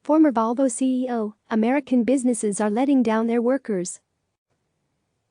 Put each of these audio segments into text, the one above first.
Former Volvo CEO, American businesses are letting down their workers.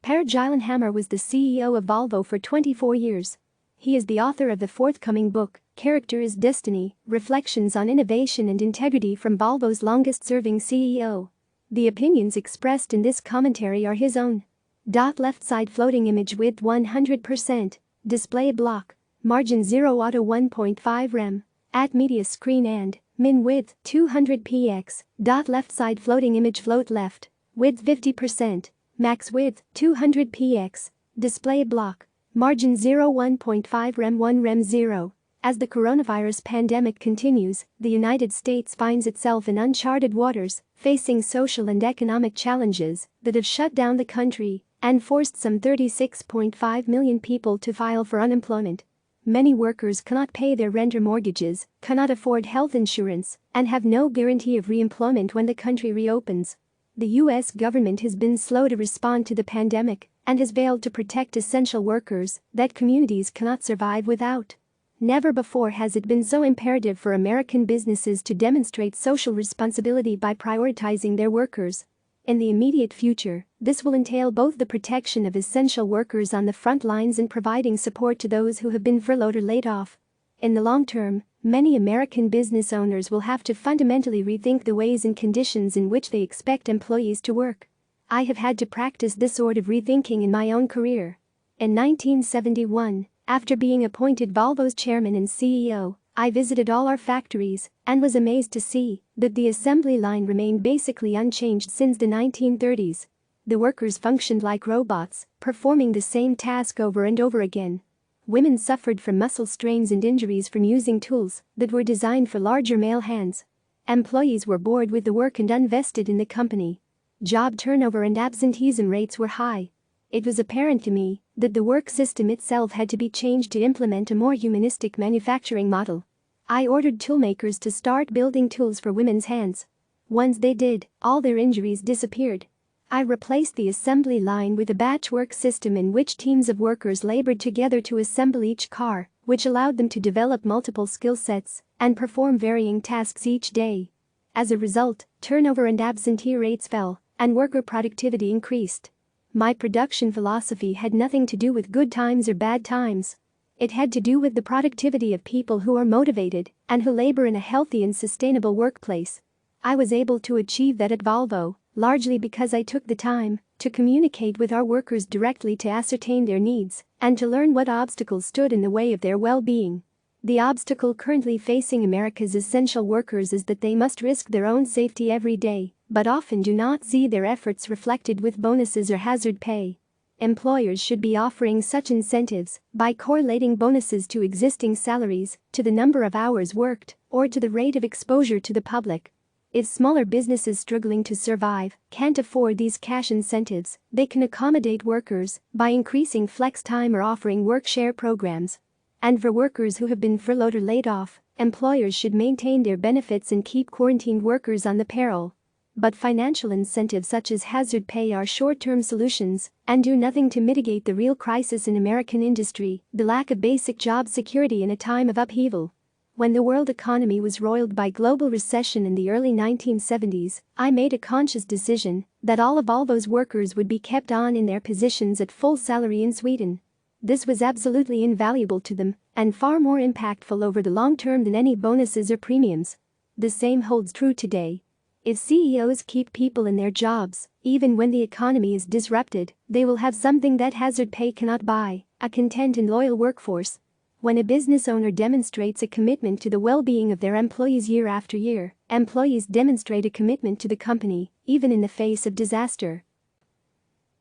Pehr Gyllenhammar was the CEO of Volvo for 24 years. He is the author of the forthcoming book, Character is Destiny, Reflections on Innovation and Integrity from Volvo's longest-serving CEO. The opinions expressed in this commentary are his own. Left side floating image width 100%, display block, margin 0 auto 1.5 rem, at media screen and min width 200px. Left side floating image float left, width 50%, max width 200px, display block, margin 0 1.5 rem 1 rem 0. As the coronavirus pandemic continues, the United States finds itself in uncharted waters, facing social and economic challenges that have shut down the country and forced some 36.5 million people to file for unemployment. Many workers cannot pay their rent or mortgages, cannot afford health insurance, and have no guarantee of reemployment when the country reopens. The U.S. government has been slow to respond to the pandemic and has failed to protect essential workers that communities cannot survive without. Never before has it been so imperative for American businesses to demonstrate social responsibility by prioritizing their workers. In the immediate future, this will entail both the protection of essential workers on the front lines and providing support to those who have been furloughed or laid off. In the long term, many American business owners will have to fundamentally rethink the ways and conditions in which they expect employees to work. I have had to practice this sort of rethinking in my own career. In 1971, after being appointed Volvo's chairman and CEO, I visited all our factories and was amazed to see that the assembly line remained basically unchanged since the 1930s. The workers functioned like robots, performing the same task over and over again. Women suffered from muscle strains and injuries from using tools that were designed for larger male hands. Employees were bored with the work and unvested in the company. Job turnover and absenteeism rates were high. It was apparent to me that the work system itself had to be changed to implement a more humanistic manufacturing model. I ordered toolmakers to start building tools for women's hands. Once they did, all their injuries disappeared. I replaced the assembly line with a batch work system in which teams of workers labored together to assemble each car, which allowed them to develop multiple skill sets and perform varying tasks each day. As a result, turnover and absentee rates fell, and worker productivity increased. My production philosophy had nothing to do with good times or bad times. It had to do with the productivity of people who are motivated and who labor in a healthy and sustainable workplace. I was able to achieve that at Volvo, largely because I took the time to communicate with our workers directly to ascertain their needs and to learn what obstacles stood in the way of their well-being. The obstacle currently facing America's essential workers is that they must risk their own safety every day, but often do not see their efforts reflected with bonuses or hazard pay. Employers should be offering such incentives by correlating bonuses to existing salaries, to the number of hours worked, or to the rate of exposure to the public. If smaller businesses struggling to survive can't afford these cash incentives, they can accommodate workers by increasing flex time or offering work share programs. And for workers who have been furloughed or laid off, employers should maintain their benefits and keep quarantined workers on the payroll. But financial incentives such as hazard pay are short-term solutions and do nothing to mitigate the real crisis in American industry, the lack of basic job security in a time of upheaval. When the world economy was roiled by global recession in the early 1970s, I made a conscious decision that all of Volvo's workers would be kept on in their positions at full salary in Sweden. This was absolutely invaluable to them and far more impactful over the long term than any bonuses or premiums. The same holds true today. If CEOs keep people in their jobs, even when the economy is disrupted, they will have something that hazard pay cannot buy: a content and loyal workforce. When a business owner demonstrates a commitment to the well-being of their employees year after year, employees demonstrate a commitment to the company, even in the face of disaster.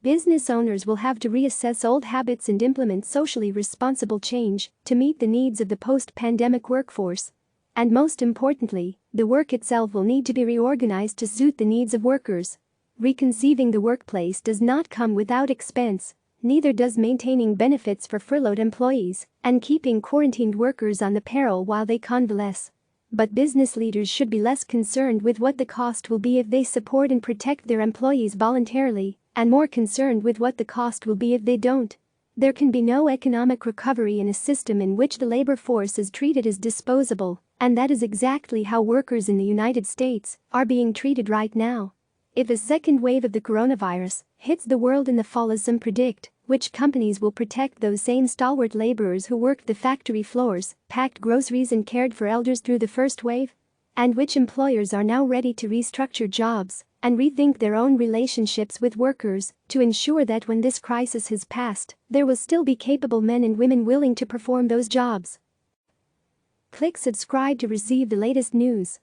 Business owners will have to reassess old habits and implement socially responsible change to meet the needs of the post-pandemic workforce. And most importantly, the work itself will need to be reorganized to suit the needs of workers. Reconceiving the workplace does not come without expense, neither does maintaining benefits for furloughed employees and keeping quarantined workers on the payroll while they convalesce. But business leaders should be less concerned with what the cost will be if they support and protect their employees voluntarily, and more concerned with what the cost will be if they don't. There can be no economic recovery in a system in which the labor force is treated as disposable And that is exactly how workers in the United States are being treated right now. If a second wave of the coronavirus hits the world in the fall as some predict, which companies will protect those same stalwart laborers who worked the factory floors, packed groceries and cared for elders through the first wave? And which employers are now ready to restructure jobs and rethink their own relationships with workers to ensure that when this crisis has passed, there will still be capable men and women willing to perform those jobs? Click subscribe to receive the latest news.